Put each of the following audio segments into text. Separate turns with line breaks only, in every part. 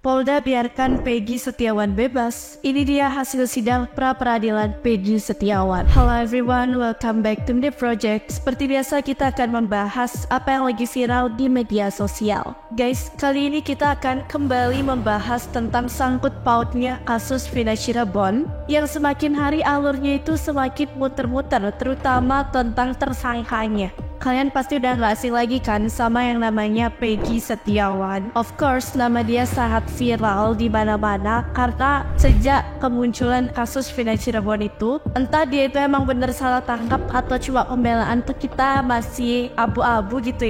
Polda biarkan Peggy Setiawan bebas. Ini dia hasil sidang pra-peradilan Peggy Setiawan. Hello everyone, welcome back to the project. Seperti biasa kita akan membahas apa yang lagi viral di media sosial. Guys, kali ini kita akan kembali membahas tentang sangkut pautnya kasus Vina Cirebon yang semakin hari alurnya itu semakin muter-muter, terutama tentang tersangkanya. Kalian pasti udah gak asing lagi kan sama yang namanya Peggy Setiawan. Of course, nama dia sangat viral di mana-mana karena sejak kemunculan kasus Vina Cirebon itu, entah dia itu emang bener salah tangkap atau cuma pembelaan, tuh kita masih abu-abu gitu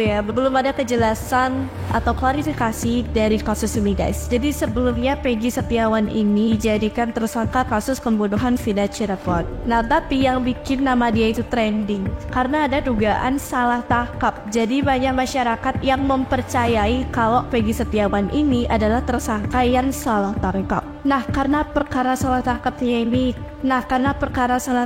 ya. Belum ada kejelasan atau klarifikasi dari kasus ini, guys. Jadi sebelumnya Peggy Setiawan ini dijadikan tersangka kasus pembunuhan Vina Cirebon. Nah, tapi yang bikin nama dia itu trending karena ada dugaan salah tangkap. Jadi banyak masyarakat yang mempercayai kalau Peggy Setiawan ini adalah tersangka yang salah tangkap. Nah, karena perkara salah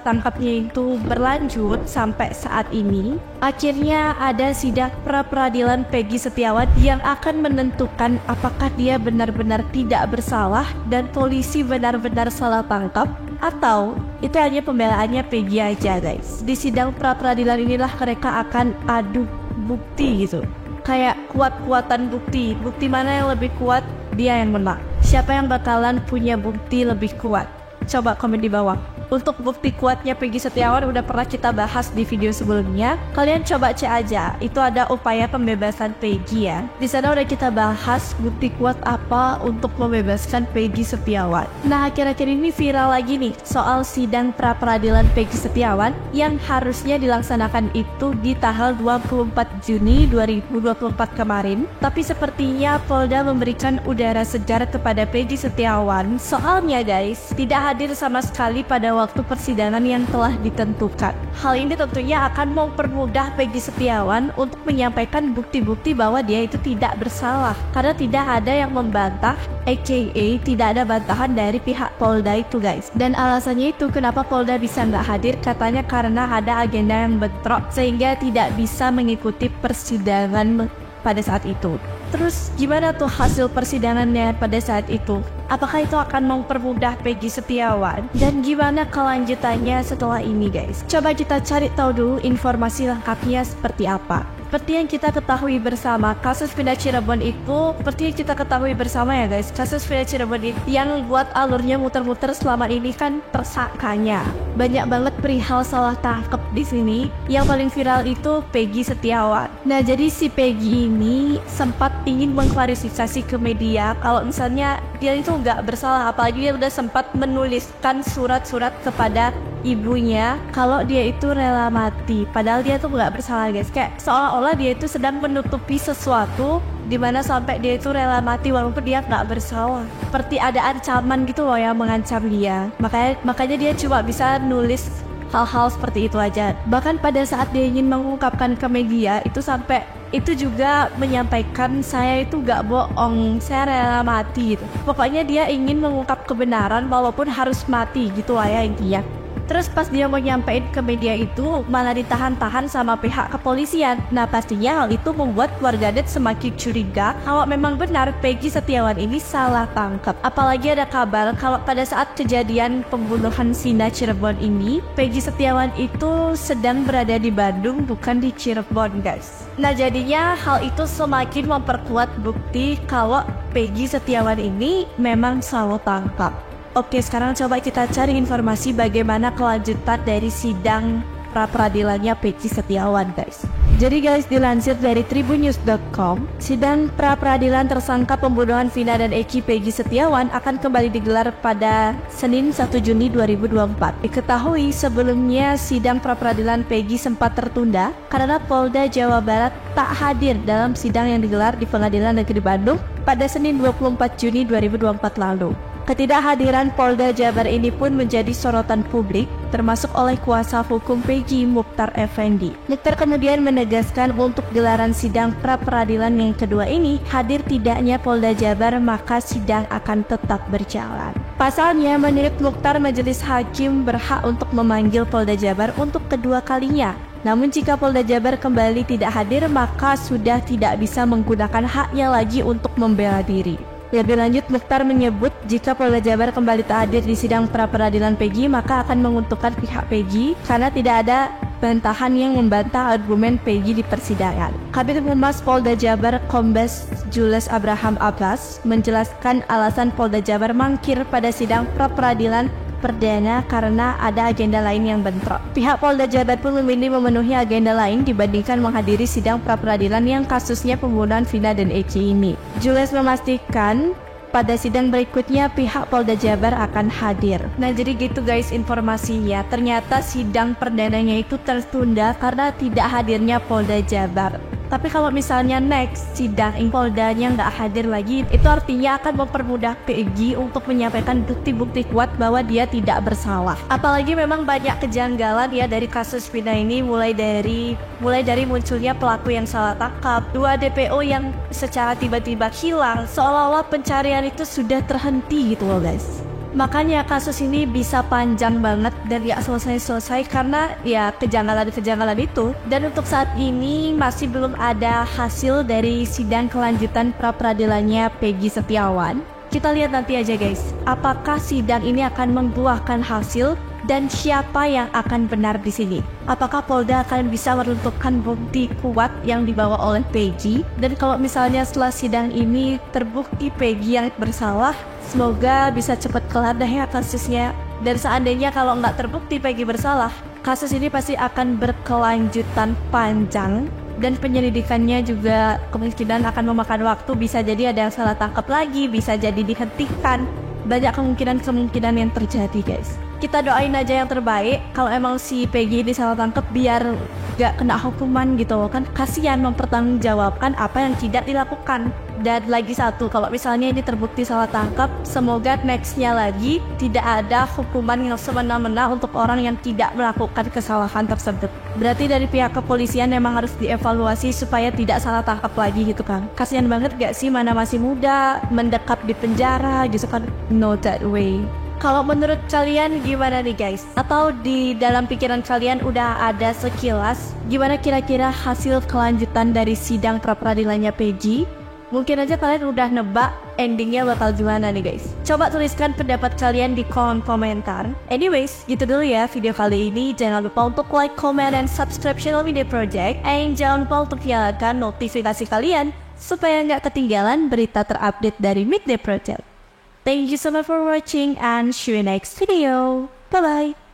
tangkapnya itu berlanjut sampai saat ini, akhirnya ada sidang pra-peradilan Peggy Setiawan yang akan menentukan apakah dia benar-benar tidak bersalah dan polisi benar-benar salah tangkap, atau itu hanya pembelaannya Peggy aja, guys. Di sidang pra-peradilan inilah mereka akan adu bukti gitu. Kayak kuat-kuatan bukti mana yang lebih kuat, dia yang menang. Siapa yang bakalan punya bukti lebih kuat? Coba komen di bawah. Untuk bukti kuatnya Peggy Setiawan udah pernah kita bahas di video sebelumnya. Kalian coba cek aja, itu ada upaya pembebasan Peggy ya. Di sana udah kita bahas bukti kuat apa untuk membebaskan Peggy Setiawan. Nah, akhir-akhir ini viral lagi nih soal sidang pra-peradilan Peggy Setiawan yang harusnya dilaksanakan itu di tanggal 24 Juni 2024 kemarin. Tapi sepertinya Polda memberikan udara segar kepada Peggy Setiawan. Soalnya guys, tidak hadir sama sekali pada waktu persidangan yang telah ditentukan. Hal ini tentunya akan mempermudah Peggy Setiawan untuk menyampaikan bukti-bukti bahwa dia itu tidak bersalah, karena tidak ada yang membantah, aka tidak ada bantahan dari pihak Polda itu, guys. Dan alasannya itu kenapa Polda bisa nggak hadir, katanya karena ada agenda yang bentrok sehingga tidak bisa mengikuti persidangan pada saat itu. Terus gimana tuh hasil persidangannya pada saat itu? Apakah itu akan mempermudah Peggy Setiawan? Dan gimana kelanjutannya setelah ini, guys? Coba kita cari tahu dulu informasi lengkapnya seperti apa. Seperti yang kita ketahui bersama, kasus Vina Cirebon itu, kasus Vina Cirebon itu yang buat alurnya muter-muter selama ini kan tersangkanya. Banyak banget perihal salah tangkap di sini. Yang paling viral itu Peggy Setiawan. Nah, jadi si Peggy ini sempat ingin mengklarifikasi ke media kalau misalnya dia itu nggak bersalah, apalagi dia udah sempat menuliskan surat-surat kepada ibunya kalau dia itu rela mati, padahal dia tuh nggak bersalah, guys. Kayak seolah-olah dia itu sedang menutupi sesuatu dimana sampai dia itu rela mati walaupun dia nggak bersalah, seperti ada ancaman gitu loh yang mengancam dia. Makanya dia cuma bisa nulis hal-hal seperti itu aja. Bahkan pada saat dia ingin mengungkapkan ke media itu sampai itu juga menyampaikan, saya itu gak bohong, saya rela mati gitu. Pokoknya dia ingin mengungkap kebenaran walaupun harus mati gitu lah ya intinya. Terus pas dia mau nyampein ke media itu malah ditahan-tahan sama pihak kepolisian. Nah, pastinya hal itu membuat warganet semakin curiga kalau memang benar Peggy Setiawan ini salah tangkap. Apalagi ada kabar kalau pada saat kejadian pembunuhan Vina Cirebon ini, Peggy Setiawan itu sedang berada di Bandung, bukan di Cirebon, guys. Nah, jadinya hal itu semakin memperkuat bukti kalau Peggy Setiawan ini memang salah tangkap. Oke, sekarang coba kita cari informasi bagaimana kelanjutan dari sidang pra-peradilannya Peggy Setiawan, guys. Jadi guys, dilansir dari tribunnews.com, sidang pra-peradilan tersangka pembunuhan Vina dan Eki Peggy Setiawan akan kembali digelar pada Senin 1 Juni 2024. Diketahui sebelumnya sidang pra-peradilan Peggy sempat tertunda karena Polda Jawa Barat tak hadir dalam sidang yang digelar di Pengadilan Negeri Bandung pada Senin 24 Juni 2024 lalu. Ketidakhadiran Polda Jabar ini pun menjadi sorotan publik, termasuk oleh kuasa hukum Peggy, Mukhtar Effendi. Mukhtar kemudian menegaskan untuk gelaran sidang pra-peradilan yang kedua ini, hadir tidaknya Polda Jabar maka sidang akan tetap berjalan. Pasalnya, menurut Mukhtar, majelis hakim berhak untuk memanggil Polda Jabar untuk kedua kalinya Namun jika Polda Jabar kembali tidak hadir, maka sudah tidak bisa menggunakan haknya lagi untuk membela diri. Lebih lanjut, Mukhtar menyebut jika Polda Jabar kembali tak hadir di sidang pra-peradilan Peggy, maka akan menguntungkan pihak Peggy karena tidak ada bantahan yang membantah argumen Peggy di persidangan. Kabid Humas Polda Jabar Kombes Jules Abraham Abbas menjelaskan alasan Polda Jabar mangkir pada sidang pra-peradilan perdana karena ada agenda lain yang bentrok. Pihak Polda Jabar pun memilih memenuhi agenda lain dibandingkan menghadiri sidang pra-peradilan yang kasusnya pembunuhan Vina dan Eki ini. Jules memastikan pada sidang berikutnya pihak Polda Jabar akan hadir. Nah, jadi gitu guys informasinya. Ternyata sidang perdananya itu tertunda karena tidak hadirnya Polda Jabar. Tapi kalau misalnya next sidang Poldanya nggak hadir lagi, itu artinya akan mempermudah Peggy untuk menyampaikan bukti-bukti kuat bahwa dia tidak bersalah. Apalagi memang banyak kejanggalan ya dari kasus Vina ini, mulai dari munculnya pelaku yang salah tangkap, 2 DPO yang secara tiba-tiba hilang, seolah-olah pencarian itu sudah terhenti gitu loh guys. Makanya kasus ini bisa panjang banget dan gak selesai-selesai karena ya kejanggalan-kejanggalan itu. Dan untuk saat ini masih belum ada hasil dari sidang kelanjutan pra-peradilannya Peggy Setiawan. Kita lihat nanti aja guys, apakah sidang ini akan membuahkan hasil dan siapa yang akan benar di sini. Apakah Polda akan bisa meruntuhkan bukti kuat yang dibawa oleh Peggy? Dan kalau misalnya setelah sidang ini terbukti Peggy yang bersalah, semoga bisa cepat kelar deh ya kasusnya. Dan seandainya kalau nggak terbukti Peggy bersalah, kasus ini pasti akan berkelanjutan panjang. Dan penyelidikannya juga kemungkinan akan memakan waktu, bisa jadi ada yang salah tangkap lagi, bisa jadi dihentikan. Banyak kemungkinan yang terjadi guys. Kita doain aja yang terbaik. Kalau emang si Peggy ini salah tangkap, biar gak kena hukuman gitu kan, kasihan mempertanggungjawabkan apa yang tidak dilakukan. Dan lagi satu, kalau misalnya ini terbukti salah tangkap, semoga nextnya lagi tidak ada hukuman yang semena-mena untuk orang yang tidak melakukan kesalahan tersebut. Berarti dari pihak kepolisian memang harus dievaluasi supaya tidak salah tangkap lagi gitu kan. Kasihan banget gak sih, mana masih muda, mendekap di penjara gitu kan. No that way. Kalau menurut kalian gimana nih guys? Atau di dalam pikiran kalian udah ada sekilas gimana kira-kira hasil kelanjutan dari sidang pra-peradilannya Peggy? Mungkin aja kalian udah nebak endingnya bakal gimana nih guys. Coba tuliskan pendapat kalian di kolom komentar. Anyways, gitu dulu ya video kali ini. Jangan lupa untuk like, comment, dan subscribe channel Midday Project. And jangan lupa untuk nyalakan notifikasi kalian supaya nggak ketinggalan berita terupdate dari Midday Project. Thank you so much for watching and see you next video. Bye bye.